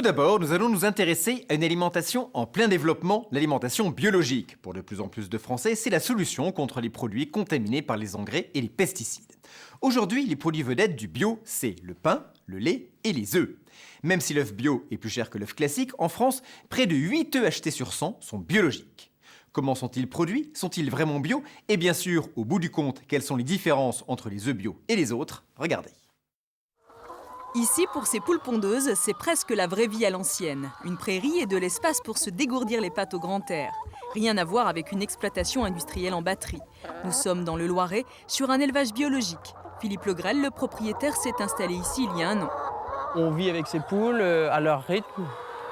Tout d'abord, nous allons nous intéresser à une alimentation en plein développement, l'alimentation biologique. Pour de plus en plus de Français, c'est la solution contre les produits contaminés par les engrais et les pesticides. Aujourd'hui, les produits vedettes du bio, c'est le pain, le lait et les œufs. Même si l'œuf bio est plus cher que l'œuf classique, en France, près de 8 œufs achetés sur 100 sont biologiques. Comment sont-ils produits? Sont-ils vraiment bio? Et bien sûr, au bout du compte, quelles sont les différences entre les œufs bio et les autres? Regardez. Ici, pour ces poules pondeuses, c'est presque la vraie vie à l'ancienne. Une prairie et de l'espace pour se dégourdir les pattes au grand air. Rien à voir avec une exploitation industrielle en batterie. Nous sommes dans le Loiret, sur un élevage biologique. Philippe Legrel, le propriétaire, s'est installé ici il y a un an. On vit avec ces poules à leur rythme.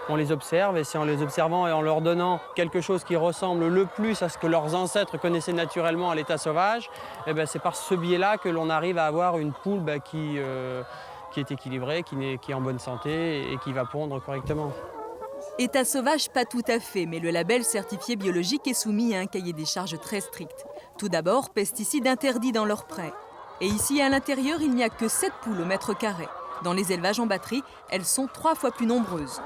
On les observe et c'est en les observant et en leur donnant quelque chose qui ressemble le plus à ce que leurs ancêtres connaissaient naturellement à l'état sauvage, c'est par ce biais-là que l'on arrive à avoir une poule qui est équilibrée, qui est en bonne santé et qui va pondre correctement. État sauvage, pas tout à fait, mais le label certifié biologique est soumis à un cahier des charges très strict. Tout d'abord, pesticides interdits dans leurs prés. Et ici, à l'intérieur, il n'y a que 7 poules au mètre carré. Dans les élevages en batterie, elles sont 3 fois plus nombreuses.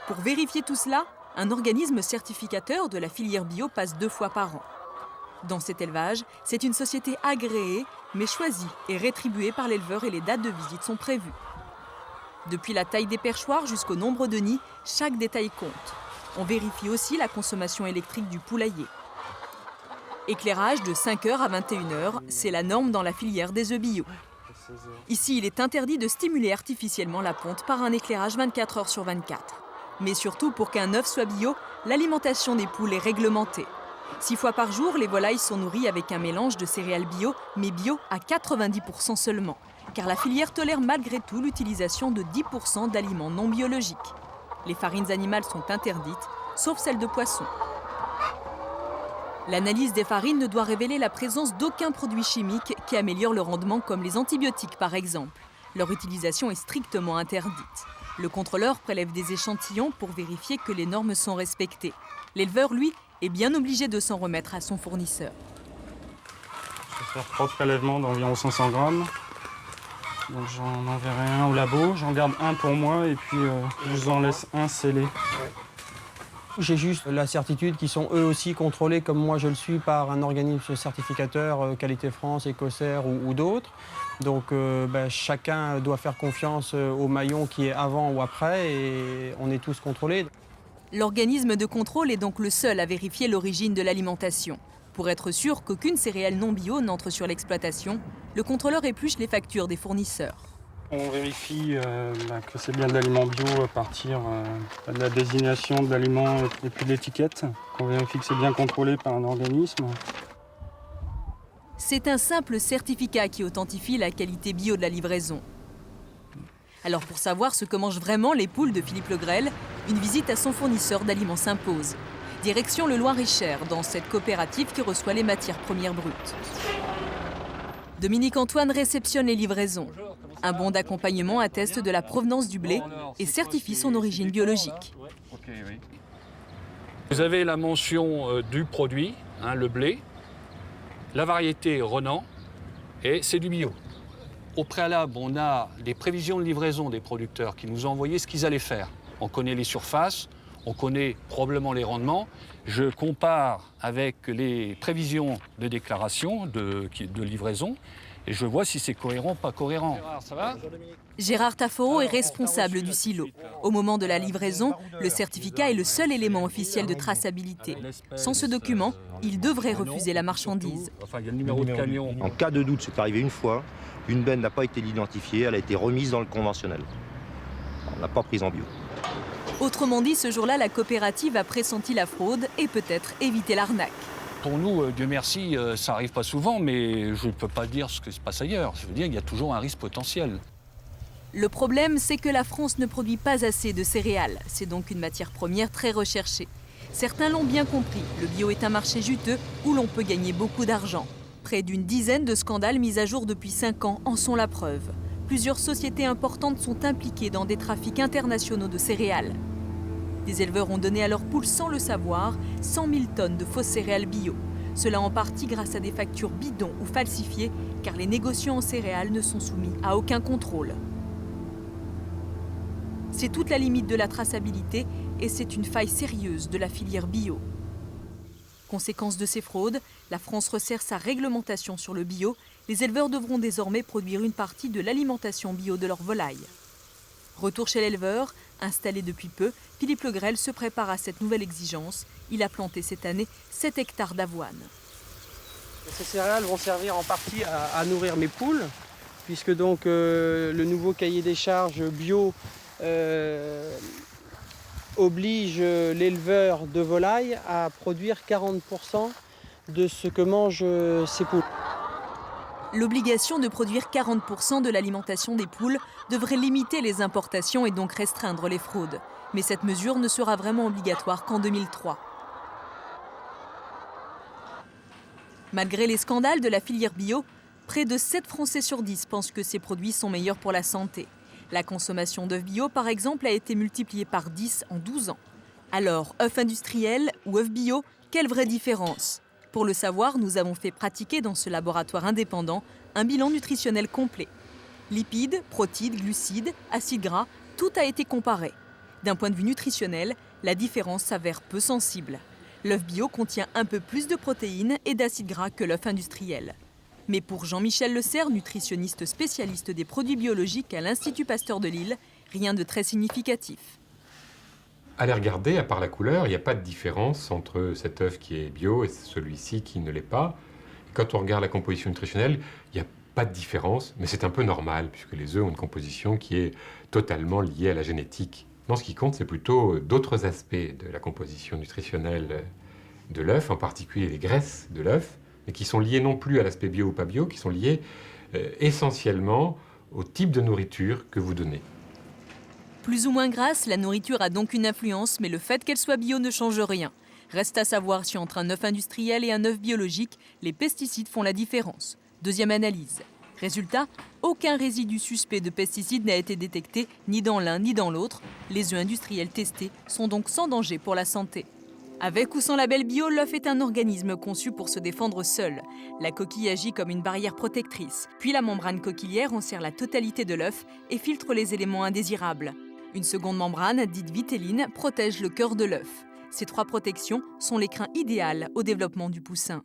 Pour vérifier tout cela, un organisme certificateur de la filière bio passe 2 fois par an. Dans cet élevage, c'est une société agréée, mais choisie et rétribuée par l'éleveur et les dates de visite sont prévues. Depuis la taille des perchoirs jusqu'au nombre de nids, chaque détail compte. On vérifie aussi la consommation électrique du poulailler. Éclairage de 5h à 21h, c'est la norme dans la filière des œufs bio. Ici, il est interdit de stimuler artificiellement la ponte par un éclairage 24 heures sur 24. Mais surtout, pour qu'un œuf soit bio, l'alimentation des poules est réglementée. 6 fois par jour, les volailles sont nourries avec un mélange de céréales bio, mais bio à 90% seulement. Car la filière tolère malgré tout l'utilisation de 10% d'aliments non biologiques. Les farines animales sont interdites, sauf celles de poisson. L'analyse des farines ne doit révéler la présence d'aucun produit chimique qui améliore le rendement, comme les antibiotiques par exemple. Leur utilisation est strictement interdite. Le contrôleur prélève des échantillons pour vérifier que les normes sont respectées. L'éleveur, lui, est bien obligé de s'en remettre à son fournisseur. Je vais faire 3 prélèvements d'environ 500 grammes. Donc j'en enverrai un au labo, j'en garde un pour moi et puis je vous en laisse un scellé. J'ai juste la certitude qu'ils sont eux aussi contrôlés, comme moi je le suis, par un organisme certificateur, Qualité France, Écossaire ou d'autres. Donc chacun doit faire confiance au maillon qui est avant ou après et on est tous contrôlés. L'organisme de contrôle est donc le seul à vérifier l'origine de l'alimentation. Pour être sûr qu'aucune céréale non bio n'entre sur l'exploitation, le contrôleur épluche les factures des fournisseurs. On vérifie que c'est bien de l'aliment bio à partir de la désignation de l'aliment et puis de l'étiquette. On vérifie que c'est bien contrôlé par un organisme. C'est un simple certificat qui authentifie la qualité bio de la livraison. Alors pour savoir ce que mangent vraiment les poules de Philippe Legrel, une visite à son fournisseur d'aliments s'impose. Direction le Loir-et-Cher, dans cette coopérative qui reçoit les matières premières brutes. Dominique Antoine réceptionne les livraisons. Un bon d'accompagnement atteste de la provenance du blé et certifie son origine biologique. Vous avez la mention du produit, le blé, la variété Renan, et c'est du bio. Au préalable, on a des prévisions de livraison des producteurs qui nous ont envoyé ce qu'ils allaient faire. On connaît les surfaces, on connaît probablement les rendements. Je compare avec les prévisions de déclaration, de livraison, et je vois si c'est cohérent ou pas cohérent. Ça va ? Gérard Tafforo est responsable du silo. Au moment de la livraison, le certificat est le seul élément officiel de traçabilité. Sans ce document, il devrait refuser la marchandise. Enfin, il y a le numéro de camion. En cas de doute, c'est arrivé une fois, une benne n'a pas été identifiée, elle a été remise dans le conventionnel. On l'a pas prise en bio. Autrement dit, ce jour-là, la coopérative a pressenti la fraude et peut-être évité l'arnaque. Pour nous, Dieu merci, ça n'arrive pas souvent, mais je ne peux pas dire ce qui se passe ailleurs. Je veux dire qu'il y a toujours un risque potentiel. Le problème, c'est que la France ne produit pas assez de céréales. C'est donc une matière première très recherchée. Certains l'ont bien compris, le bio est un marché juteux où l'on peut gagner beaucoup d'argent. Près d'une dizaine de scandales mis à jour depuis 5 ans en sont la preuve. Plusieurs sociétés importantes sont impliquées dans des trafics internationaux de céréales. Des éleveurs ont donné à leurs poules sans le savoir 100 000 tonnes de fausses céréales bio. Cela en partie grâce à des factures bidons ou falsifiées, car les négociants en céréales ne sont soumis à aucun contrôle. C'est toute la limite de la traçabilité et c'est une faille sérieuse de la filière bio. Conséquence de ces fraudes, la France resserre sa réglementation sur le bio. Les éleveurs devront désormais produire une partie de l'alimentation bio de leurs volailles. Retour chez l'éleveur, installé depuis peu, Philippe Le Grel se prépare à cette nouvelle exigence. Il a planté cette année 7 hectares d'avoine. Ces céréales vont servir en partie à nourrir mes poules, puisque donc le nouveau cahier des charges bio oblige l'éleveur de volailles à produire 40% de ce que mangent ses poules. L'obligation de produire 40% de l'alimentation des poules devrait limiter les importations et donc restreindre les fraudes. Mais cette mesure ne sera vraiment obligatoire qu'en 2003. Malgré les scandales de la filière bio, près de 7 Français sur 10 pensent que ces produits sont meilleurs pour la santé. La consommation d'œufs bio, par exemple, a été multipliée par 10 en 12 ans. Alors, œufs industriels ou œufs bio, quelle vraie différence ? Pour le savoir, nous avons fait pratiquer dans ce laboratoire indépendant un bilan nutritionnel complet. Lipides, protides, glucides, acides gras, tout a été comparé. D'un point de vue nutritionnel, la différence s'avère peu sensible. L'œuf bio contient un peu plus de protéines et d'acides gras que l'œuf industriel. Mais pour Jean-Michel Le Serre, nutritionniste spécialiste des produits biologiques à l'Institut Pasteur de Lille, rien de très significatif. À les regarder, à part la couleur, il n'y a pas de différence entre cet œuf qui est bio et celui-ci qui ne l'est pas. Quand on regarde la composition nutritionnelle, il n'y a pas de différence, mais c'est un peu normal, puisque les œufs ont une composition qui est totalement liée à la génétique. Non, ce qui compte, c'est plutôt d'autres aspects de la composition nutritionnelle de l'œuf, en particulier les graisses de l'œuf, mais qui sont liées non plus à l'aspect bio ou pas bio, qui sont liées essentiellement au type de nourriture que vous donnez. Plus ou moins grasse, la nourriture a donc une influence, mais le fait qu'elle soit bio ne change rien. Reste à savoir si entre un œuf industriel et un œuf biologique, les pesticides font la différence. Deuxième analyse. Résultat, aucun résidu suspect de pesticides n'a été détecté ni dans l'un ni dans l'autre. Les œufs industriels testés sont donc sans danger pour la santé. Avec ou sans label bio, l'œuf est un organisme conçu pour se défendre seul. La coquille agit comme une barrière protectrice, puis la membrane coquillière enserre la totalité de l'œuf et filtre les éléments indésirables. Une seconde membrane, dite vitelline, protège le cœur de l'œuf. Ces 3 protections sont l'écrin idéal au développement du poussin.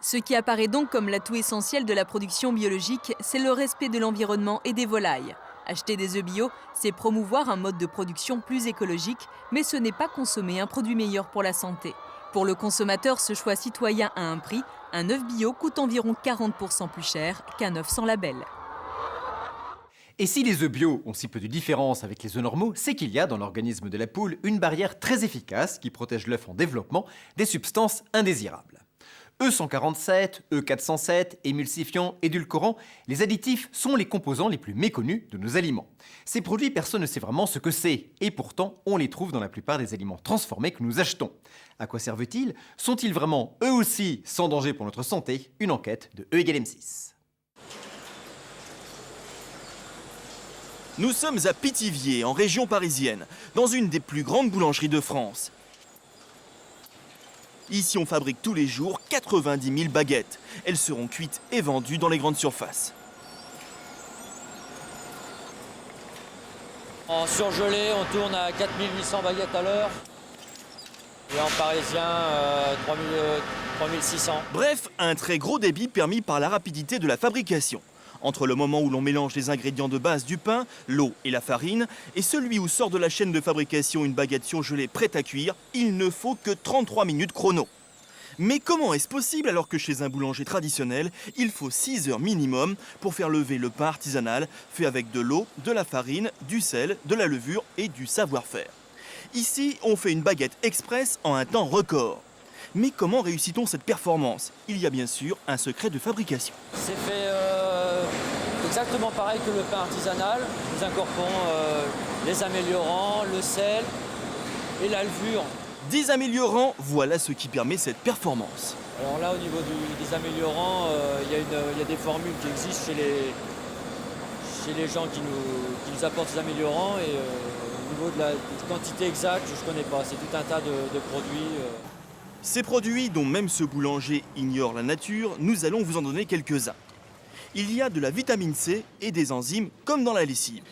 Ce qui apparaît donc comme l'atout essentiel de la production biologique, c'est le respect de l'environnement et des volailles. Acheter des œufs bio, c'est promouvoir un mode de production plus écologique, mais ce n'est pas consommer un produit meilleur pour la santé. Pour le consommateur, ce choix citoyen a un prix. Un œuf bio coûte environ 40% plus cher qu'un œuf sans label. Et si les œufs bio ont si peu de différence avec les œufs normaux, c'est qu'il y a dans l'organisme de la poule une barrière très efficace qui protège l'œuf en développement des substances indésirables. E147, E407, émulsifiants, édulcorants, les additifs sont les composants les plus méconnus de nos aliments. Ces produits, personne ne sait vraiment ce que c'est, et pourtant on les trouve dans la plupart des aliments transformés que nous achetons. À quoi servent-ils? Sont-ils vraiment, eux aussi, sans danger pour notre santé? Une enquête de E = M6. Nous sommes à Pithiviers, en région parisienne, dans une des plus grandes boulangeries de France. Ici, on fabrique tous les jours 90 000 baguettes. Elles seront cuites et vendues dans les grandes surfaces. En surgelé, on tourne à 4800 baguettes à l'heure. Et en parisien, 3600. Bref, un très gros débit permis par la rapidité de la fabrication. Entre le moment où l'on mélange les ingrédients de base du pain, l'eau et la farine, et celui où sort de la chaîne de fabrication une baguette surgelée prête à cuire, il ne faut que 33 minutes chrono. Mais comment est-ce possible alors que chez un boulanger traditionnel, il faut 6 heures minimum pour faire lever le pain artisanal fait avec de l'eau, de la farine, du sel, de la levure et du savoir-faire. Ici, on fait une baguette express en un temps record. Mais comment réussit-on cette performance? Il y a bien sûr un secret de fabrication. C'est fait exactement pareil que le pain artisanal. Nous incorporons les améliorants, le sel et la levure. Des améliorants, voilà ce qui permet cette performance. Alors là, au niveau des améliorants, il y a des formules qui existent chez les gens qui nous apportent ces améliorants. Et au niveau de la quantité exacte, je ne connais pas. C'est tout un tas de produits. Ces produits, dont même ce boulanger ignore la nature, nous allons vous en donner quelques-uns. Il y a de la vitamine C et des enzymes comme dans la lessive.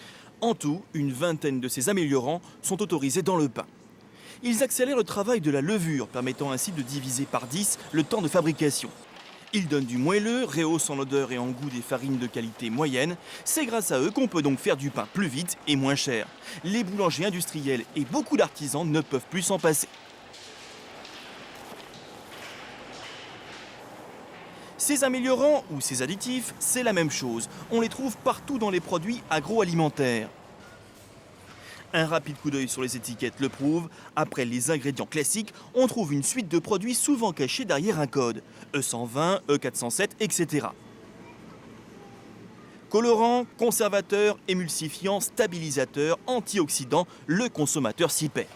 En tout, une vingtaine de ces améliorants sont autorisés dans le pain. Ils accélèrent le travail de la levure, permettant ainsi de diviser par 10 le temps de fabrication. Ils donnent du moelleux, rehaussent en odeur et en goût des farines de qualité moyenne. C'est grâce à eux qu'on peut donc faire du pain plus vite et moins cher. Les boulangers industriels et beaucoup d'artisans ne peuvent plus s'en passer. Ces améliorants ou ces additifs, c'est la même chose. On les trouve partout dans les produits agroalimentaires. Un rapide coup d'œil sur les étiquettes le prouve. Après les ingrédients classiques, on trouve une suite de produits souvent cachés derrière un code. E120, E407, etc. Colorants, conservateurs, émulsifiants, stabilisateurs, antioxydants, le consommateur s'y perd.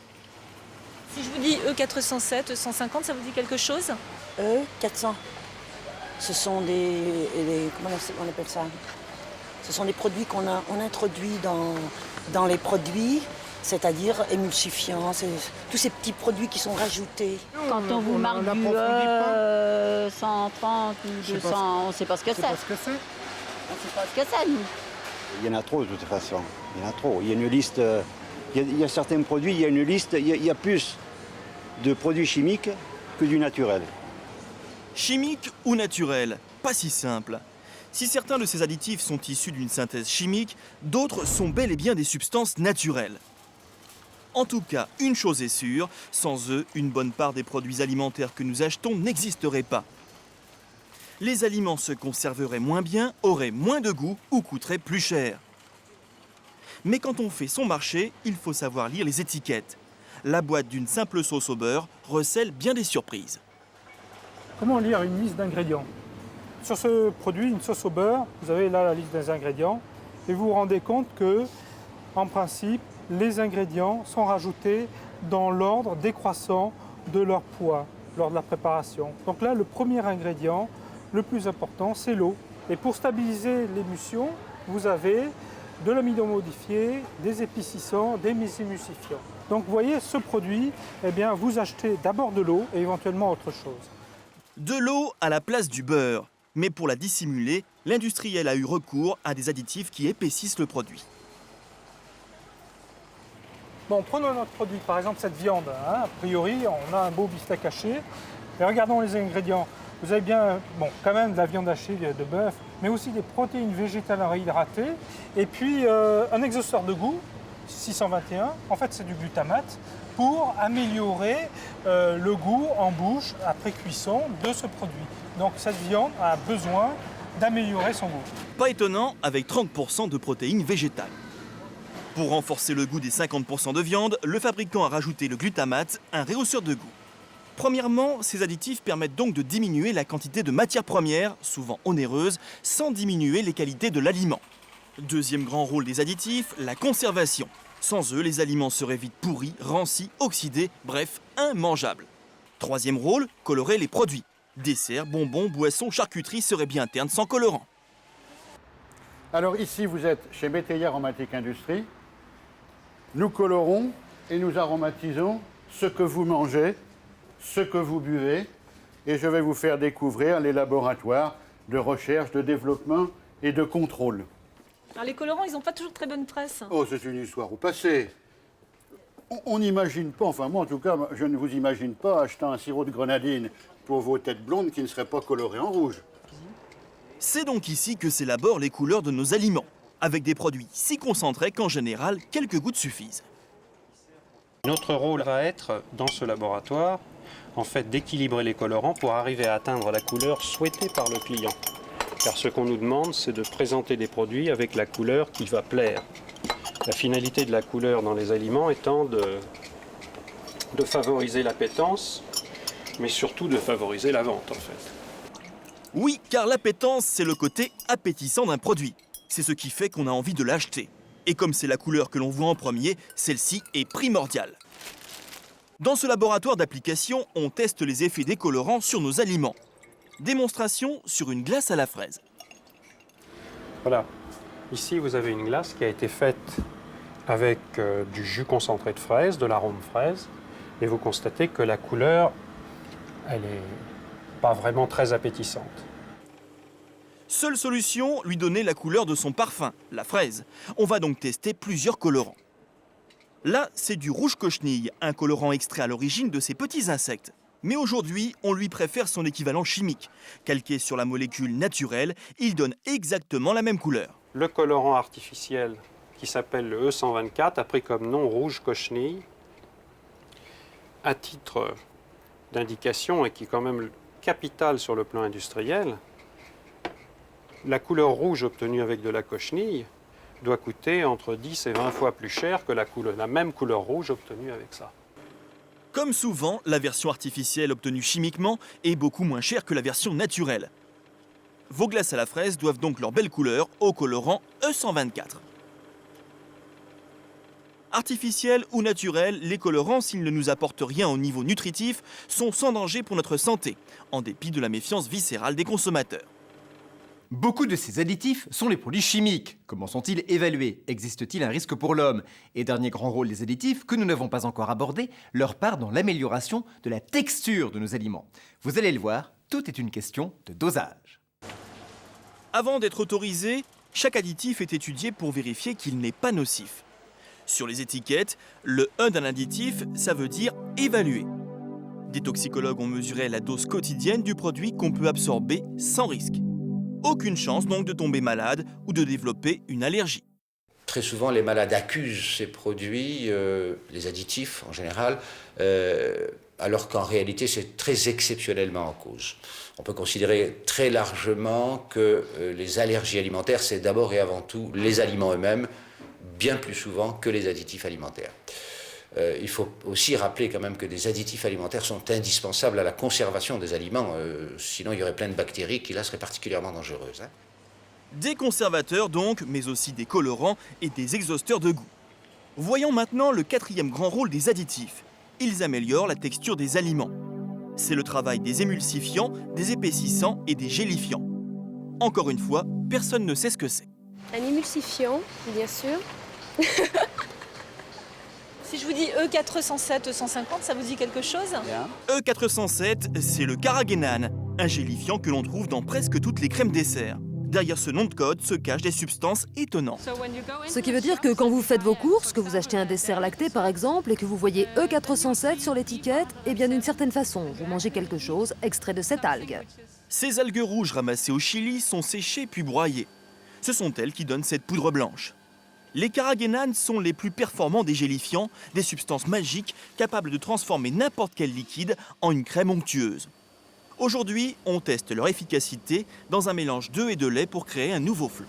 Si je vous dis E407, E150, ça vous dit quelque chose? E400. Ce sont comment on appelle ça? Ce sont des produits on introduit dans les produits, c'est-à-dire émulsifiants, tous ces petits produits qui sont rajoutés. Quand on vous marque du 130 ou 200, on ne sait pas ce que c'est. On ne sait pas ce que c'est, nous. Il y en a trop de toute façon. Il y en a trop. Il y a une liste. Il y a certains produits, il y a une liste. Il y a plus de produits chimiques que du naturel. Chimique ou naturel? Pas si simple. Si certains de ces additifs sont issus d'une synthèse chimique, d'autres sont bel et bien des substances naturelles. En tout cas, une chose est sûre, sans eux, une bonne part des produits alimentaires que nous achetons n'existerait pas. Les aliments se conserveraient moins bien, auraient moins de goût ou coûteraient plus cher. Mais quand on fait son marché, il faut savoir lire les étiquettes. La boîte d'une simple sauce au beurre recèle bien des surprises. Comment lire une liste d'ingrédients? Sur ce produit, une sauce au beurre, vous avez là la liste des ingrédients et vous vous rendez compte que, en principe, les ingrédients sont rajoutés dans l'ordre décroissant de leur poids lors de la préparation. Donc là, le premier ingrédient, le plus important, c'est l'eau. Et pour stabiliser l'émulsion, vous avez de l'amidon modifié, des épaississants, des émulsifiants. Donc vous voyez, ce produit, eh bien, vous achetez d'abord de l'eau et éventuellement autre chose. De l'eau à la place du beurre. Mais pour la dissimuler, l'industriel a eu recours à des additifs qui épaississent le produit. Bon, prenons notre produit, par exemple cette viande. A priori, on a un beau beefsteak haché. Et regardons les ingrédients. Vous avez bien, quand même de la viande hachée de bœuf, mais aussi des protéines végétales réhydratées. Et puis un exhausteur de goût, 621. En fait, c'est du glutamate pour améliorer le goût en bouche après cuisson de ce produit. Donc cette viande a besoin d'améliorer son goût. Pas étonnant avec 30% de protéines végétales. Pour renforcer le goût des 50% de viande, le fabricant a rajouté le glutamate, un rehausseur de goût. Premièrement, ces additifs permettent donc de diminuer la quantité de matières premières, souvent onéreuses, sans diminuer les qualités de l'aliment. Deuxième grand rôle des additifs, la conservation. Sans eux, les aliments seraient vite pourris, rancis, oxydés, bref, immangeables. Troisième rôle, colorer les produits. Desserts, bonbons, boissons, charcuterie seraient bien ternes sans colorant. Alors ici, vous êtes chez Métayer Aromatique Industrie. Nous colorons et nous aromatisons ce que vous mangez, ce que vous buvez. Et je vais vous faire découvrir les laboratoires de recherche, de développement et de contrôle. Alors les colorants, ils n'ont pas toujours très bonne presse. Oh, c'est une histoire au passé. On n'imagine pas, enfin moi en tout cas, je ne vous imagine pas achetant un sirop de grenadine pour vos têtes blondes qui ne seraient pas colorées en rouge. C'est donc ici que s'élaborent les couleurs de nos aliments, avec des produits si concentrés qu'en général, quelques gouttes suffisent. Notre rôle va être, dans ce laboratoire, en fait, d'équilibrer les colorants pour arriver à atteindre la couleur souhaitée par le client. Car ce qu'on nous demande, c'est de présenter des produits avec la couleur qui va plaire. La finalité de la couleur dans les aliments étant de favoriser l'appétence, mais surtout de favoriser la vente, en fait. Oui, car l'appétence, c'est le côté appétissant d'un produit. C'est ce qui fait qu'on a envie de l'acheter. Et comme c'est la couleur que l'on voit en premier, celle-ci est primordiale. Dans ce laboratoire d'application, on teste les effets des colorants sur nos aliments. Démonstration sur une glace à la fraise. Voilà. Ici, vous avez une glace qui a été faite avec du jus concentré de fraise, de l'arôme fraise. Et vous constatez que la couleur, elle n'est pas vraiment très appétissante. Seule solution, lui donner la couleur de son parfum, la fraise. On va donc tester plusieurs colorants. Là, c'est du rouge cochenille, un colorant extrait à l'origine de ces petits insectes. Mais aujourd'hui, on lui préfère son équivalent chimique. Calqué sur la molécule naturelle, il donne exactement la même couleur. Le colorant artificiel qui s'appelle le E124 a pris comme nom rouge cochenille. À titre d'indication, et qui est quand même capital sur le plan industriel, la couleur rouge obtenue avec de la cochenille doit coûter entre 10 et 20 fois plus cher que la même couleur rouge obtenue avec ça. Comme souvent, la version artificielle obtenue chimiquement est beaucoup moins chère que la version naturelle. Vos glaces à la fraise doivent donc leur belle couleur au colorant E124. Artificiels ou naturels, les colorants, s'ils ne nous apportent rien au niveau nutritif, sont sans danger pour notre santé, en dépit de la méfiance viscérale des consommateurs. Beaucoup de ces additifs sont les produits chimiques. Comment sont-ils évalués? Existe-t-il un risque pour l'homme? Et dernier grand rôle des additifs que nous n'avons pas encore abordé, leur part dans l'amélioration de la texture de nos aliments. Vous allez le voir, tout est une question de dosage. Avant d'être autorisé, chaque additif est étudié pour vérifier qu'il n'est pas nocif. Sur les étiquettes, le E d'un additif, ça veut dire évaluer. Des toxicologues ont mesuré la dose quotidienne du produit qu'on peut absorber sans risque. Aucune chance donc de tomber malade ou de développer une allergie. Très souvent, les malades accusent ces produits, les additifs en général, alors qu'en réalité, c'est très exceptionnellement en cause. On peut considérer très largement que les allergies alimentaires, c'est d'abord et avant tout les aliments eux-mêmes, bien plus souvent que les additifs alimentaires. Il faut aussi rappeler quand même que des additifs alimentaires sont indispensables à la conservation des aliments, sinon il y aurait plein de bactéries qui là seraient particulièrement dangereuses. Des conservateurs donc, mais aussi des colorants et des exhausteurs de goût. Voyons maintenant le quatrième grand rôle des additifs. Ils améliorent la texture des aliments. C'est le travail des émulsifiants, des épaississants et des gélifiants. Encore une fois, personne ne sait ce que c'est. Un émulsifiant, bien sûr. Si je vous dis E407, E150, ça vous dit quelque chose? E407, c'est le carragénane, un gélifiant que l'on trouve dans presque toutes les crèmes dessert. Derrière ce nom de code se cachent des substances étonnantes. Ce qui veut dire que quand vous faites vos courses, que vous achetez un dessert lacté par exemple, et que vous voyez E407 sur l'étiquette, eh bien d'une certaine façon, vous mangez quelque chose extrait de cette algue. Ces algues rouges ramassées au Chili sont séchées puis broyées. Ce sont elles qui donnent cette poudre blanche. Les carragénanes sont les plus performants des gélifiants, des substances magiques capables de transformer n'importe quel liquide en une crème onctueuse. Aujourd'hui, on teste leur efficacité dans un mélange d'œufs et de lait pour créer un nouveau flan.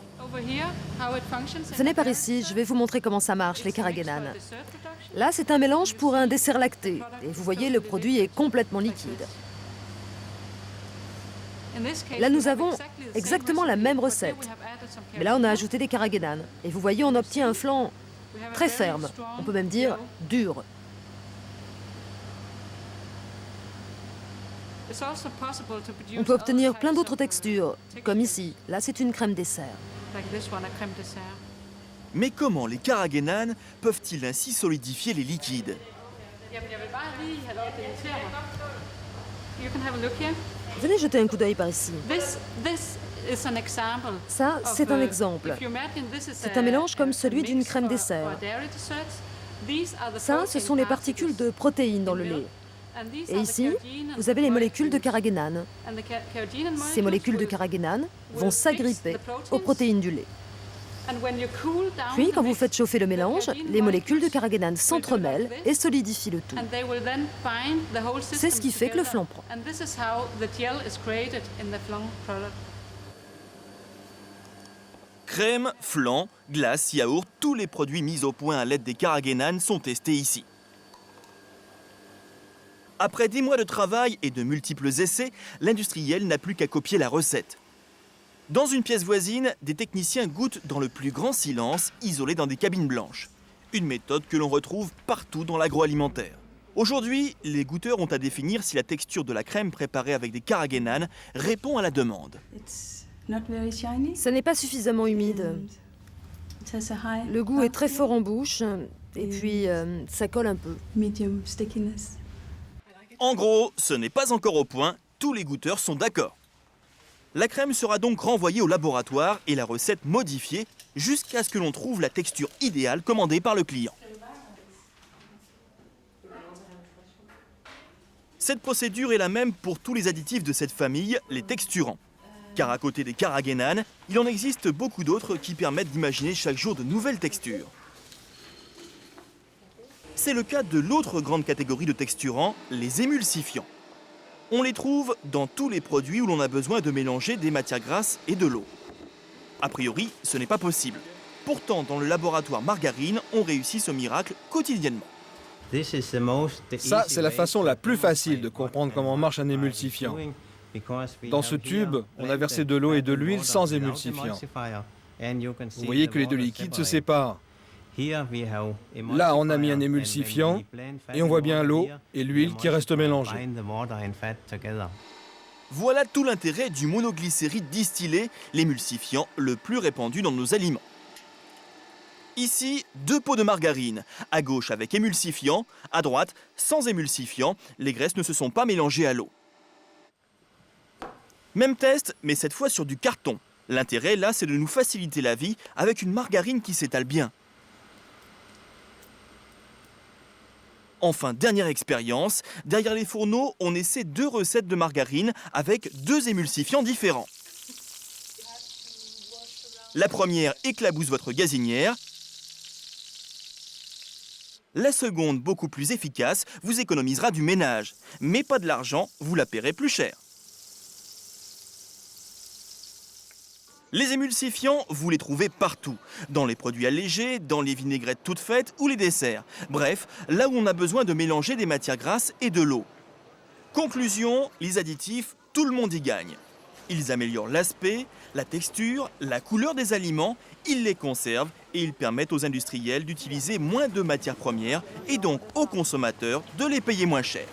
Venez par ici, je vais vous montrer comment ça marche, les carragénanes. Là, c'est un mélange pour un dessert lacté. Et vous voyez, le produit est complètement liquide. Là, nous avons exactement la même recette. Mais là, on a ajouté des carragénanes. Et vous voyez, on obtient un flan très ferme. On peut même dire dur. On peut obtenir plein d'autres textures, comme ici. Là, c'est une crème dessert. Mais comment les carragénanes peuvent-ils ainsi solidifier les liquides? Venez jeter un coup d'œil par ici. Ça, c'est un exemple. C'est un mélange comme celui d'une crème dessert. Ça, ce sont les particules de protéines dans le lait. Et ici, vous avez les molécules de carragénane. Ces molécules de carragénane vont s'agripper aux protéines du lait. Puis, quand vous faites chauffer le mélange, les molécules de carragénane s'entremêlent et solidifient le tout. C'est ce qui fait que le flan prend. Crème, flan, glace, yaourt, tous les produits mis au point à l'aide des carragénanes sont testés ici. Après 10 mois de travail et de multiples essais, l'industriel n'a plus qu'à copier la recette. Dans une pièce voisine, des techniciens goûtent dans le plus grand silence, isolés dans des cabines blanches. Une méthode que l'on retrouve partout dans l'agroalimentaire. Aujourd'hui, les goûteurs ont à définir si la texture de la crème préparée avec des carragénanes répond à la demande. Ce n'est pas suffisamment humide. Le goût est très fort en bouche, et puis ça colle un peu. En gros, ce n'est pas encore au point, tous les goûteurs sont d'accord. La crème sera donc renvoyée au laboratoire et la recette modifiée jusqu'à ce que l'on trouve la texture idéale commandée par le client. Cette procédure est la même pour tous les additifs de cette famille, les texturants. Car à côté des carragénanes, il en existe beaucoup d'autres qui permettent d'imaginer chaque jour de nouvelles textures. C'est le cas de l'autre grande catégorie de texturants, les émulsifiants. On les trouve dans tous les produits où l'on a besoin de mélanger des matières grasses et de l'eau. A priori, ce n'est pas possible. Pourtant, dans le laboratoire Margarine, on réussit ce miracle quotidiennement. Ça, c'est la façon la plus facile de comprendre comment marche un émulsifiant. Dans ce tube, on a versé de l'eau et de l'huile sans émulsifiant. Vous voyez que les deux liquides se séparent. Là, on a mis un émulsifiant et on voit bien l'eau et l'huile qui restent mélangées. Voilà tout l'intérêt du monoglycéride distillé, l'émulsifiant le plus répandu dans nos aliments. Ici, 2 pots de margarine, à gauche avec émulsifiant, à droite sans émulsifiant, les graisses ne se sont pas mélangées à l'eau. Même test, mais cette fois sur du carton. L'intérêt là, c'est de nous faciliter la vie avec une margarine qui s'étale bien. Enfin, dernière expérience, derrière les fourneaux, on essaie 2 recettes de margarine avec 2 émulsifiants différents. La première éclabousse votre gazinière. La seconde, beaucoup plus efficace, vous économisera du ménage. Mais pas de l'argent, vous la paierez plus cher. Les émulsifiants, vous les trouvez partout. Dans les produits allégés, dans les vinaigrettes toutes faites ou les desserts. Bref, là où on a besoin de mélanger des matières grasses et de l'eau. Conclusion, les additifs, tout le monde y gagne. Ils améliorent l'aspect, la texture, la couleur des aliments, ils les conservent et ils permettent aux industriels d'utiliser moins de matières premières et donc aux consommateurs de les payer moins cher.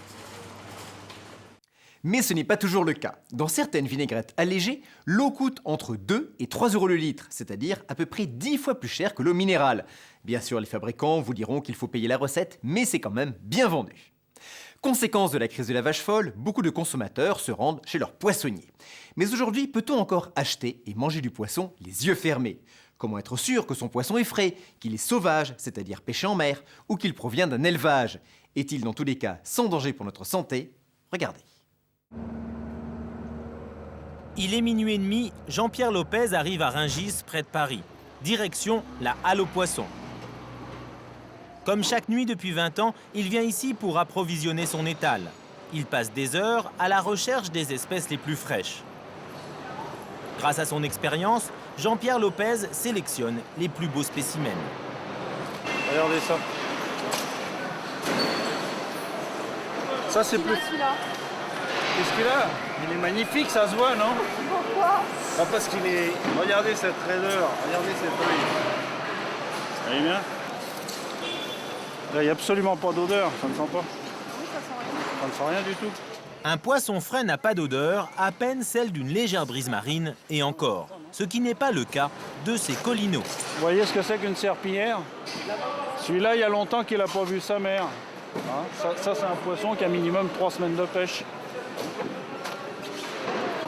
Mais ce n'est pas toujours le cas. Dans certaines vinaigrettes allégées, l'eau coûte entre 2 et 3 € le litre, c'est-à-dire à peu près 10 fois plus cher que l'eau minérale. Bien sûr, les fabricants vous diront qu'il faut payer la recette, mais c'est quand même bien vendu. Conséquence de la crise de la vache folle, beaucoup de consommateurs se rendent chez leur poissonnier. Mais aujourd'hui, peut-on encore acheter et manger du poisson les yeux fermés? Comment être sûr que son poisson est frais, qu'il est sauvage, c'est-à-dire pêché en mer, ou qu'il provient d'un élevage? Est-il dans tous les cas sans danger pour notre santé? Regardez. Il est minuit et demi, Jean-Pierre Lopez arrive à Rungis, près de Paris. Direction la Halle aux Poissons. Comme chaque nuit depuis 20 ans, il vient ici pour approvisionner son étal. Il passe des heures à la recherche des espèces les plus fraîches. Grâce à son expérience, Jean-Pierre Lopez sélectionne les plus beaux spécimens. Regardez ça. Ça, c'est plus... Qu'est-ce qu'il a? Il est magnifique, ça se voit, non? Pourquoi? Parce qu'il est... Regardez cette raideur, regardez cette feuille. Vous voyez bien? Là, il n'y a absolument pas d'odeur, ça ne sent pas. Oui, ça sent rien. Ça ne sent rien du tout. Un poisson frais n'a pas d'odeur, à peine celle d'une légère brise marine, et encore. Ce qui n'est pas le cas de ces collinots. Vous voyez ce que c'est qu'une serpillière? Celui-là, il y a longtemps qu'il n'a pas vu sa mère. Hein, ça c'est un poisson qui a minimum 3 semaines de pêche.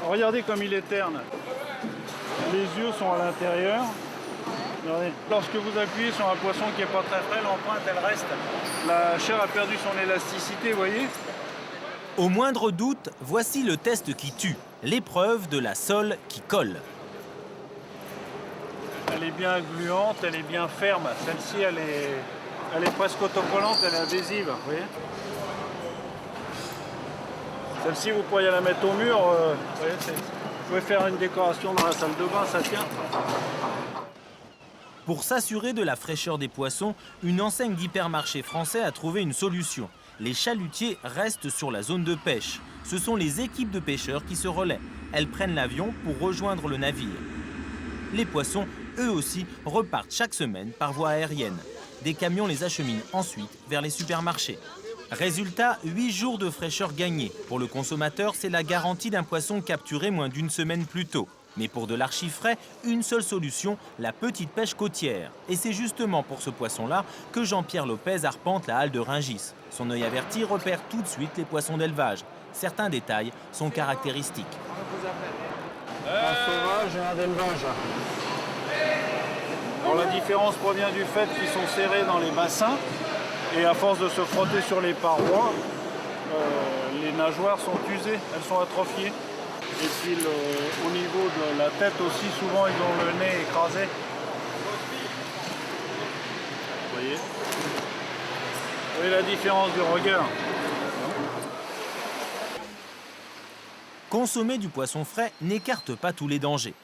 Regardez comme il est terne. Les yeux sont à l'intérieur. Regardez. Lorsque vous appuyez sur un poisson qui n'est pas très frais, l'empreinte elle reste. La chair a perdu son élasticité, vous voyez? Au moindre doute, voici le test qui tue, l'épreuve de la sole qui colle. Elle est bien gluante, elle est bien ferme. Celle-ci, elle est presque autocollante, elle est adhésive, vous voyez? Celle-ci, vous pourriez la mettre au mur. Vous voyez, vous pouvez faire une décoration dans la salle de bain, ça tient. Pour s'assurer de la fraîcheur des poissons, une enseigne d'hypermarché français a trouvé une solution. Les chalutiers restent sur la zone de pêche. Ce sont les équipes de pêcheurs qui se relaient. Elles prennent l'avion pour rejoindre le navire. Les poissons, eux aussi, repartent chaque semaine par voie aérienne. Des camions les acheminent ensuite vers les supermarchés. Résultat, 8 jours de fraîcheur gagnés. Pour le consommateur, c'est la garantie d'un poisson capturé moins d'une semaine plus tôt. Mais pour de l'archi-frais, une seule solution, la petite pêche côtière. Et c'est justement pour ce poisson-là que Jean-Pierre Lopez arpente la halle de Rungis. Son œil averti repère tout de suite les poissons d'élevage. Certains détails sont caractéristiques. un sauvage et un d'élevage. Alors, la différence provient du fait qu'ils sont serrés dans les bassins et à force de se frotter sur les parois, les nageoires sont usées, elles sont atrophiées. Et puis au niveau de la tête aussi, souvent ils ont le nez écrasé. Vous voyez la différence du regard. Consommer du poisson frais n'écarte pas tous les dangers.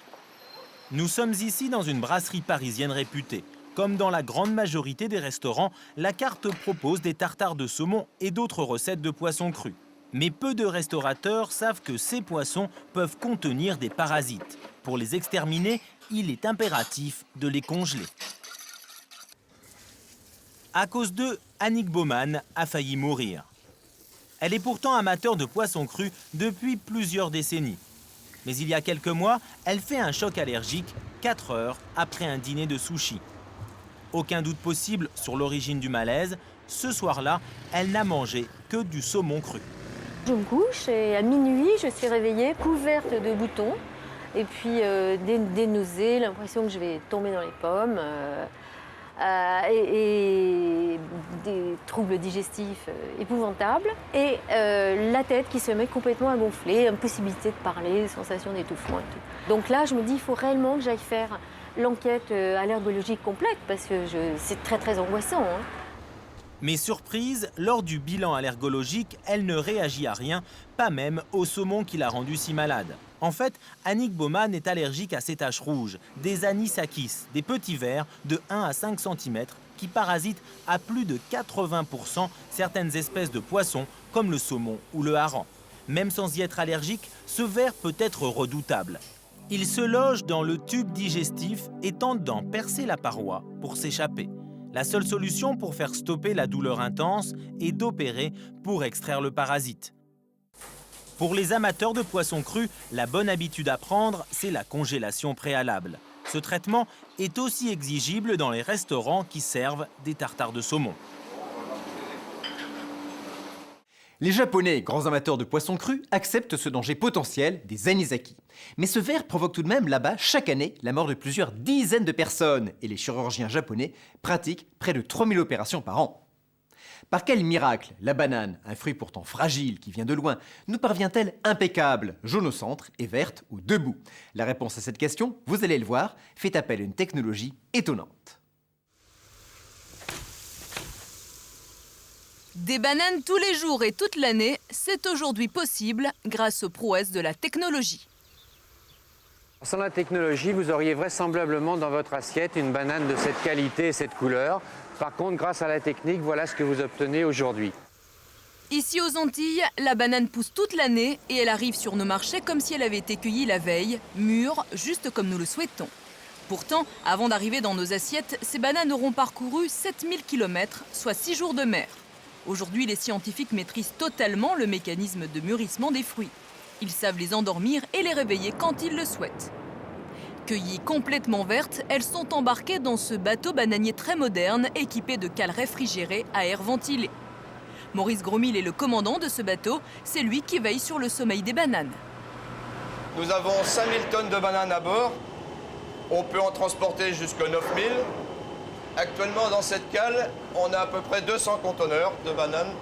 Nous sommes ici dans une brasserie parisienne réputée. Comme dans la grande majorité des restaurants, la carte propose des tartares de saumon et d'autres recettes de poissons crus. Mais peu de restaurateurs savent que ces poissons peuvent contenir des parasites. Pour les exterminer, il est impératif de les congeler. À cause d'eux, Annick Baumann a failli mourir. Elle est pourtant amateur de poissons crus depuis plusieurs décennies. Mais il y a quelques mois, elle fait un choc allergique 4 heures après un dîner de sushi. Aucun doute possible sur l'origine du malaise. Ce soir-là, elle n'a mangé que du saumon cru. Je me couche et à minuit, je suis réveillée, couverte de boutons. Et puis des nausées, l'impression que je vais tomber dans les pommes. Et des troubles digestifs épouvantables. Et la tête qui se met complètement à gonfler, impossibilité de parler, sensation d'étouffement et tout. Donc là, je me dis, il faut réellement que j'aille faire l'enquête allergologique complète parce que c'est très très angoissant. Hein. Mais surprise, lors du bilan allergologique, elle ne réagit à rien, pas même au saumon qui l'a rendue si malade. En fait, Annick Baumann est allergique à ces taches rouges, des anisakis, des petits vers de 1 à 5 cm qui parasitent à plus de 80% certaines espèces de poissons comme le saumon ou le hareng. Même sans y être allergique, ce ver peut être redoutable. Il se loge dans le tube digestif et tente d'en percer la paroi pour s'échapper. La seule solution pour faire stopper la douleur intense est d'opérer pour extraire le parasite. Pour les amateurs de poissons crus, la bonne habitude à prendre, c'est la congélation préalable. Ce traitement est aussi exigible dans les restaurants qui servent des tartares de saumon. Les Japonais, grands amateurs de poissons crus, acceptent ce danger potentiel des anisakis. Mais ce ver provoque tout de même là-bas chaque année la mort de plusieurs dizaines de personnes et les chirurgiens japonais pratiquent près de 3000 opérations par an. Par quel miracle la banane, un fruit pourtant fragile qui vient de loin, nous parvient-elle impeccable, jaune au centre et verte aux deux bouts? La réponse à cette question, vous allez le voir, fait appel à une technologie étonnante. Des bananes tous les jours et toute l'année, c'est aujourd'hui possible grâce aux prouesses de la technologie. Sans la technologie, vous auriez vraisemblablement dans votre assiette une banane de cette qualité et cette couleur. Par contre, grâce à la technique, voilà ce que vous obtenez aujourd'hui. Ici aux Antilles, la banane pousse toute l'année et elle arrive sur nos marchés comme si elle avait été cueillie la veille, mûre, juste comme nous le souhaitons. Pourtant, avant d'arriver dans nos assiettes, ces bananes auront parcouru 7000 km, soit 6 jours de mer. Aujourd'hui, les scientifiques maîtrisent totalement le mécanisme de mûrissement des fruits. Ils savent les endormir et les réveiller quand ils le souhaitent. Cueillies complètement vertes, elles sont embarquées dans ce bateau bananier très moderne, équipé de cales réfrigérées à air ventilé. Maurice Gromil est le commandant de ce bateau, c'est lui qui veille sur le sommeil des bananes. Nous avons 5000 tonnes de bananes à bord, on peut en transporter jusqu'à 9000. Actuellement, dans cette cale, on a à peu près 200 conteneurs de bananes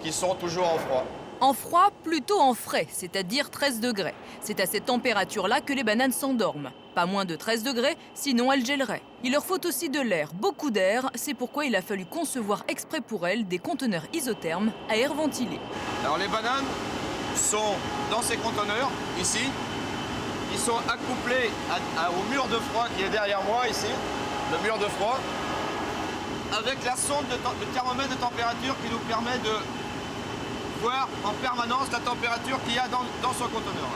qui sont toujours en froid. En froid, plutôt en frais, c'est-à-dire 13 degrés. C'est à cette température-là que les bananes s'endorment. Pas moins de 13 degrés, sinon elles gèleraient. Il leur faut aussi de l'air, beaucoup d'air, c'est pourquoi il a fallu concevoir exprès pour elles des conteneurs isothermes à air ventilé. Alors les bananes sont dans ces conteneurs, ici. Ils sont accouplés au mur de froid qui est derrière moi, ici, le mur de froid, avec la sonde de thermomètre de température qui nous permet de voir en permanence la température qu'il y a dans ce conteneur.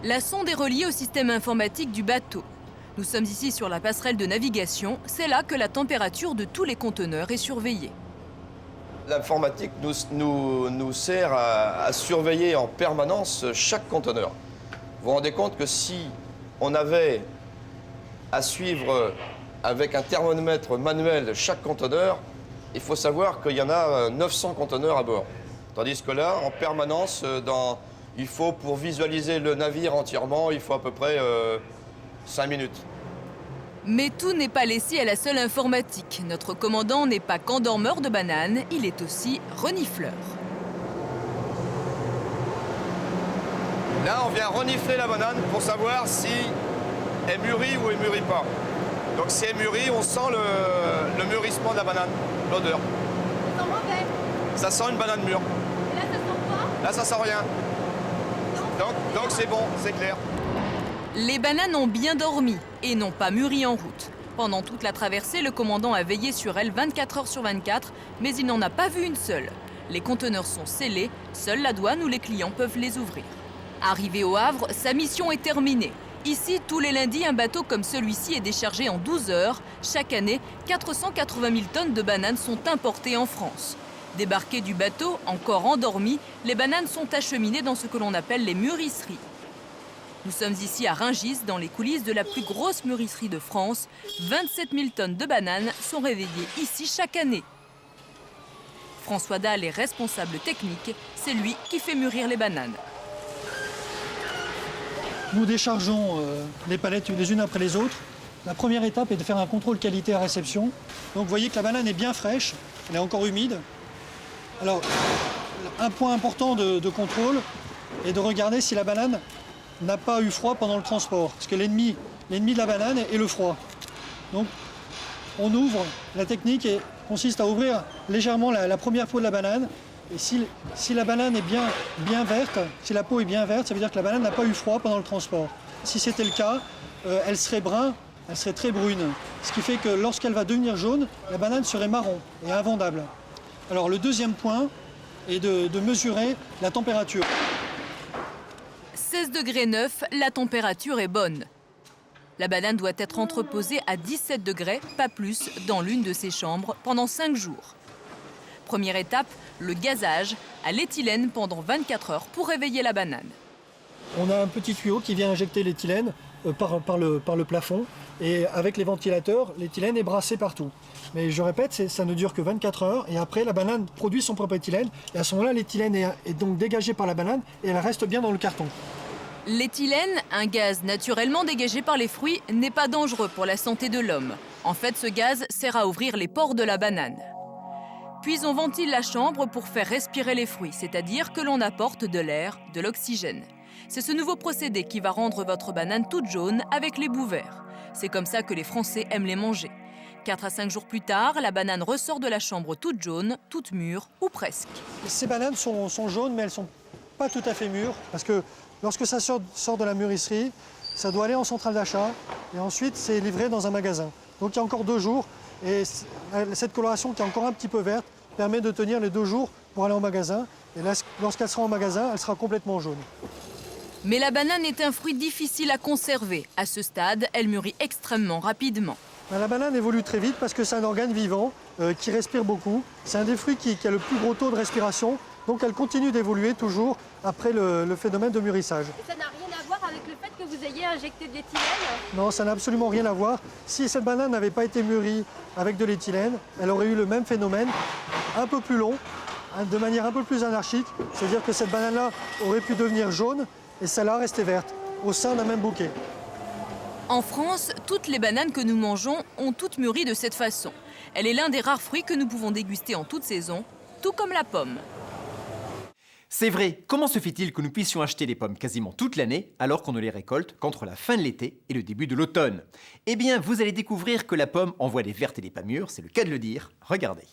La sonde est reliée au système informatique du bateau. Nous sommes ici sur la passerelle de navigation, c'est là que la température de tous les conteneurs est surveillée. L'informatique nous sert à surveiller en permanence chaque conteneur. Vous vous rendez compte que si on avait à suivre avec un thermomètre manuel chaque conteneur, il faut savoir qu'il y en a 900 conteneurs à bord. Tandis que là, en permanence, dans Il faut, pour visualiser le navire entièrement, il faut à peu près 5 minutes. Mais tout n'est pas laissé à la seule informatique. Notre commandant n'est pas qu'endormeur de bananes, il est aussi renifleur. Là, on vient renifler la banane pour savoir si elle mûrit ou elle mûrit pas. Donc si elle mûrit, on sent le mûrissement de la banane, l'odeur. Ça sent mauvais. Ça sent une banane mûre. Et là, ça sent quoi? Là, ça sent rien. Donc c'est bon, c'est clair. Les bananes ont bien dormi et n'ont pas mûri en route. Pendant toute la traversée, le commandant a veillé sur elles 24 heures sur 24, mais il n'en a pas vu une seule. Les conteneurs sont scellés, seule la douane ou les clients peuvent les ouvrir. Arrivé au Havre, sa mission est terminée. Ici, tous les lundis, un bateau comme celui-ci est déchargé en 12 heures. Chaque année, 480 000 tonnes de bananes sont importées en France. Débarquées du bateau, encore endormies, les bananes sont acheminées dans ce que l'on appelle les mûrisseries. Nous sommes ici à Rungis, dans les coulisses de la plus grosse mûrisserie de France. 27 000 tonnes de bananes sont réveillées ici chaque année. François Dalle est responsable technique, c'est lui qui fait mûrir les bananes. Nous déchargeons les palettes les unes après les autres. La première étape est de faire un contrôle qualité à réception. Donc vous voyez que la banane est bien fraîche, elle est encore humide. Alors, un point important de contrôle est de regarder si la banane n'a pas eu froid pendant le transport. Parce que l'ennemi de la banane est le froid. Donc, on ouvre, la technique consiste à ouvrir légèrement la première peau de la banane. Et si la banane est bien verte, si la peau est bien verte, ça veut dire que la banane n'a pas eu froid pendant le transport. Si c'était le cas, elle serait brune, elle serait très brune. Ce qui fait que lorsqu'elle va devenir jaune, la banane serait marron et invendable. Alors le deuxième point est de mesurer la température. 16 degrés 9, la température est bonne. La banane doit être entreposée à 17 degrés, pas plus, dans l'une de ses chambres pendant 5 jours. Première étape, le gazage à l'éthylène pendant 24 heures pour réveiller la banane. On a un petit tuyau qui vient injecter l'éthylène par le plafond et avec les ventilateurs, l'éthylène est brassé partout. Mais je répète, ça ne dure que 24 heures et après la banane produit son propre éthylène et à ce moment-là l'éthylène est donc dégagé par la banane et elle reste bien dans le carton. L'éthylène, un gaz naturellement dégagé par les fruits, n'est pas dangereux pour la santé de l'homme. En fait, ce gaz sert à ouvrir les pores de la banane. Puis on ventile la chambre pour faire respirer les fruits, c'est-à-dire que l'on apporte de l'air, de l'oxygène. C'est ce nouveau procédé qui va rendre votre banane toute jaune avec les bouts verts. C'est comme ça que les Français aiment les manger. 4 à 5 jours plus tard, la banane ressort de la chambre toute jaune, toute mûre ou presque. Ces bananes sont jaunes, mais elles ne sont pas tout à fait mûres parce que lorsque ça sort de la mûrisserie, ça doit aller en centrale d'achat et ensuite c'est livré dans un magasin. Donc il y a encore 2 jours et cette coloration qui est encore un petit peu verte permet de tenir les 2 jours pour aller au magasin. Et là, lorsqu'elle sera au magasin, elle sera complètement jaune. Mais la banane est un fruit difficile à conserver. À ce stade, elle mûrit extrêmement rapidement. La banane évolue très vite parce que c'est un organe vivant qui respire beaucoup. C'est un des fruits qui a le plus gros taux de respiration. Donc elle continue d'évoluer toujours après le phénomène de mûrissage. Et ça n'a rien à voir avec le fait que vous ayez injecté de l'éthylène? Non, ça n'a absolument rien à voir. Si cette banane n'avait pas été mûrie avec de l'éthylène, elle aurait eu le même phénomène, un peu plus long, de manière un peu plus anarchique. C'est-à-dire que cette banane-là aurait pu devenir jaune et celle-là rester verte, au sein d'un même bouquet. En France, toutes les bananes que nous mangeons ont toutes mûri de cette façon. Elle est l'un des rares fruits que nous pouvons déguster en toute saison, tout comme la pomme. C'est vrai, comment se fait-il que nous puissions acheter des pommes quasiment toute l'année alors qu'on ne les récolte qu'entre la fin de l'été et le début de l'automne? Eh bien, vous allez découvrir que la pomme envoie des vertes et des pas mûres, c'est le cas de le dire. Regardez.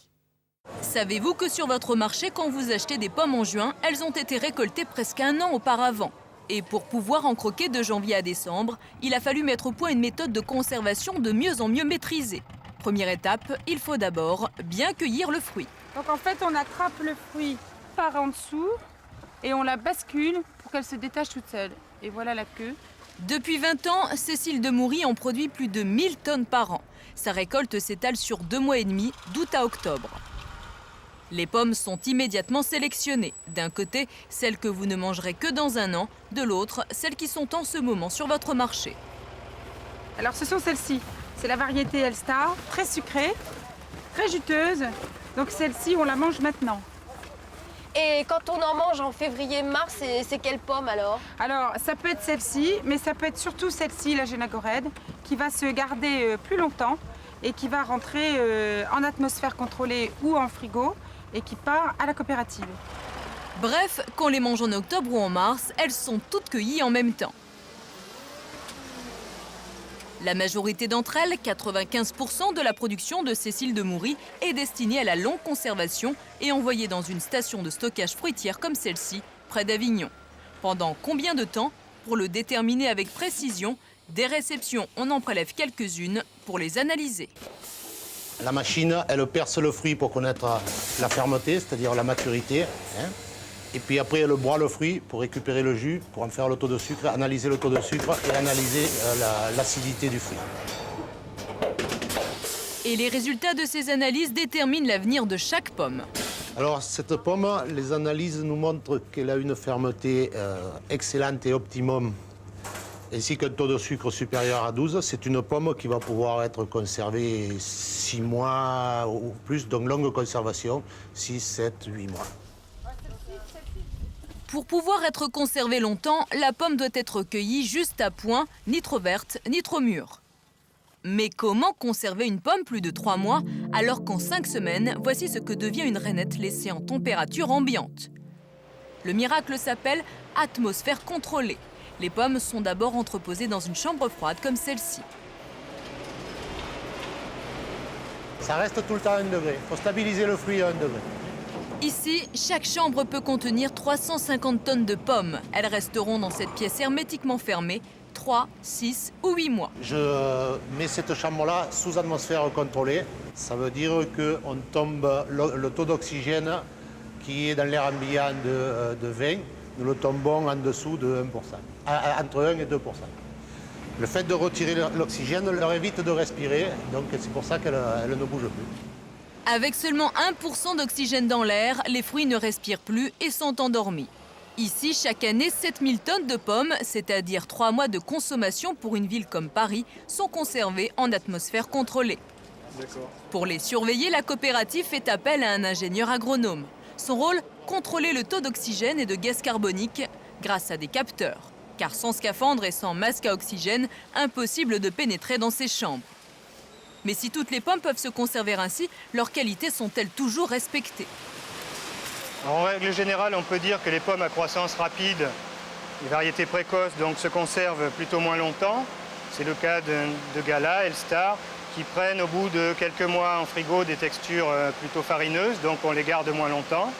Savez-vous que sur votre marché, quand vous achetez des pommes en juin, elles ont été récoltées presque 1 an auparavant? Et pour pouvoir en croquer de janvier à décembre, il a fallu mettre au point une méthode de conservation de mieux en mieux maîtrisée. Première étape, il faut d'abord bien cueillir le fruit. Donc en fait, on attrape le fruit par en dessous et on la bascule pour qu'elle se détache toute seule. Et voilà la queue. Depuis 20 ans, Cécile Demoury en produit plus de 1000 tonnes par an. Sa récolte s'étale sur 2 mois et demi, d'août à octobre. Les pommes sont immédiatement sélectionnées. D'un côté, celles que vous ne mangerez que dans 1 an, de l'autre, celles qui sont en ce moment sur votre marché. Alors ce sont celles-ci. C'est la variété Elstar, très sucrée, très juteuse. Donc celle-ci, on la mange maintenant. Et quand on en mange en février-mars, c'est quelle pomme alors? Alors, ça peut être celle-ci, mais ça peut être surtout celle-ci, la Génagorède, qui va se garder plus longtemps et qui va rentrer en atmosphère contrôlée ou en frigo et qui part à la coopérative. Bref, qu'on les mange en octobre ou en mars, elles sont toutes cueillies en même temps. La majorité d'entre elles, 95% de la production de Cécile de Moury, est destinée à la longue conservation et envoyée dans une station de stockage fruitière comme celle-ci, près d'Avignon. Pendant combien de temps? Pour le déterminer avec précision, des réceptions, on en prélève quelques-unes pour les analyser. La machine, elle perce le fruit pour connaître la fermeté, c'est-à-dire la maturité. Et puis après, elle broie le fruit pour récupérer le jus, pour en faire le taux de sucre, analyser le taux de sucre et analyser l'acidité du fruit. Et les résultats de ces analyses déterminent l'avenir de chaque pomme. Alors cette pomme, les analyses nous montrent qu'elle a une fermeté excellente et optimum, ainsi qu'un taux de sucre supérieur à 12. C'est une pomme qui va pouvoir être conservée 6 mois ou plus, donc longue conservation, 6, 7, 8 mois. Pour pouvoir être conservée longtemps, la pomme doit être cueillie juste à point, ni trop verte, ni trop mûre. Mais comment conserver une pomme plus de 3 mois alors qu'en 5 semaines, voici ce que devient une rainette laissée en température ambiante? Le miracle s'appelle atmosphère contrôlée. Les pommes sont d'abord entreposées dans une chambre froide comme celle-ci. Ça reste tout le temps à 1 degré. Il faut stabiliser le fruit à 1 degré. Ici, chaque chambre peut contenir 350 tonnes de pommes. Elles resteront dans cette pièce hermétiquement fermée 3, 6 ou 8 mois. Je mets cette chambre-là sous atmosphère contrôlée. Ça veut dire qu'on tombe le taux d'oxygène qui est dans l'air ambiant de 20, nous le tombons en dessous de 1%, entre 1 et 2%. Le fait de retirer l'oxygène leur évite de respirer, donc c'est pour ça qu'elle ne bouge plus. Avec seulement 1% d'oxygène dans l'air, les fruits ne respirent plus et sont endormis. Ici, chaque année, 7000 tonnes de pommes, c'est-à-dire 3 mois de consommation pour une ville comme Paris, sont conservées en atmosphère contrôlée. Pour les surveiller, la coopérative fait appel à un ingénieur agronome. Son rôle, contrôler le taux d'oxygène et de gaz carbonique grâce à des capteurs. Car sans scaphandre et sans masque à oxygène, impossible de pénétrer dans ces chambres. Mais si toutes les pommes peuvent se conserver ainsi, leurs qualités sont-elles toujours respectées? En règle générale, on peut dire que les pommes à croissance rapide, les variétés précoces, donc, se conservent plutôt moins longtemps. C'est le cas de Gala, Elstar, qui prennent au bout de quelques mois en frigo des textures plutôt farineuses, donc on les garde moins longtemps.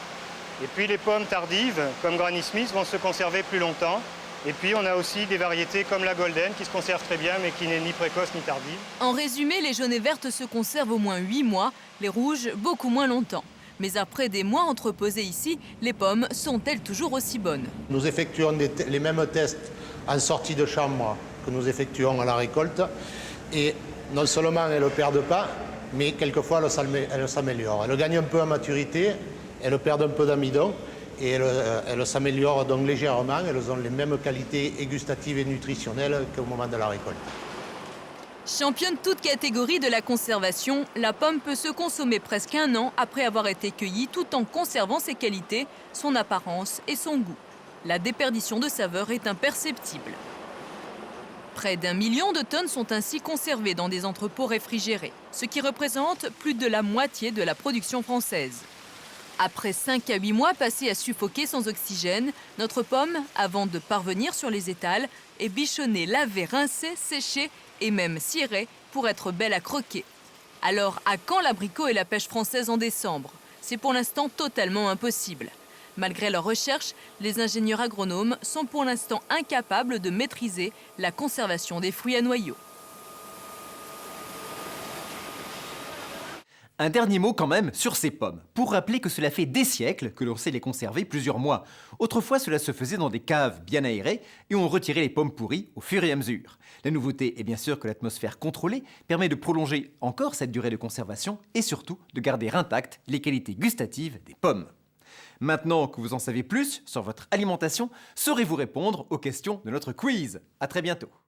Et puis les pommes tardives, comme Granny Smith, vont se conserver plus longtemps. Et puis on a aussi des variétés comme la Golden qui se conservent très bien mais qui n'est ni précoce ni tardive. En résumé, les jaunes et vertes se conservent au moins 8 mois, les rouges beaucoup moins longtemps. Mais après des mois entreposés ici, les pommes sont-elles toujours aussi bonnes? Nous effectuons les mêmes tests en sortie de chambre que nous effectuons à la récolte. Et non seulement elles ne perdent pas, mais quelquefois elles s'améliorent. Elles gagnent un peu en maturité, elles perdent un peu d'amidon. Et elles s'améliorent donc légèrement, elles ont les mêmes qualités gustatives et nutritionnelles qu'au moment de la récolte. Championne toute catégorie de la conservation, la pomme peut se consommer presque 1 an après avoir été cueillie tout en conservant ses qualités, son apparence et son goût. La déperdition de saveur est imperceptible. Près d'1 million de tonnes sont ainsi conservées dans des entrepôts réfrigérés, ce qui représente plus de la moitié de la production française. Après 5 à 8 mois passés à suffoquer sans oxygène, notre pomme, avant de parvenir sur les étals, est bichonnée, lavée, rincée, séchée et même cirée pour être belle à croquer. Alors, à quand l'abricot et la pêche française en décembre? C'est pour l'instant totalement impossible. Malgré leurs recherches, les ingénieurs agronomes sont pour l'instant incapables de maîtriser la conservation des fruits à noyaux. Un dernier mot quand même sur ces pommes, pour rappeler que cela fait des siècles que l'on sait les conserver plusieurs mois. Autrefois, cela se faisait dans des caves bien aérées et on retirait les pommes pourries au fur et à mesure. La nouveauté est bien sûr que l'atmosphère contrôlée permet de prolonger encore cette durée de conservation et surtout de garder intactes les qualités gustatives des pommes. Maintenant que vous en savez plus sur votre alimentation, saurez-vous répondre aux questions de notre quiz. À très bientôt.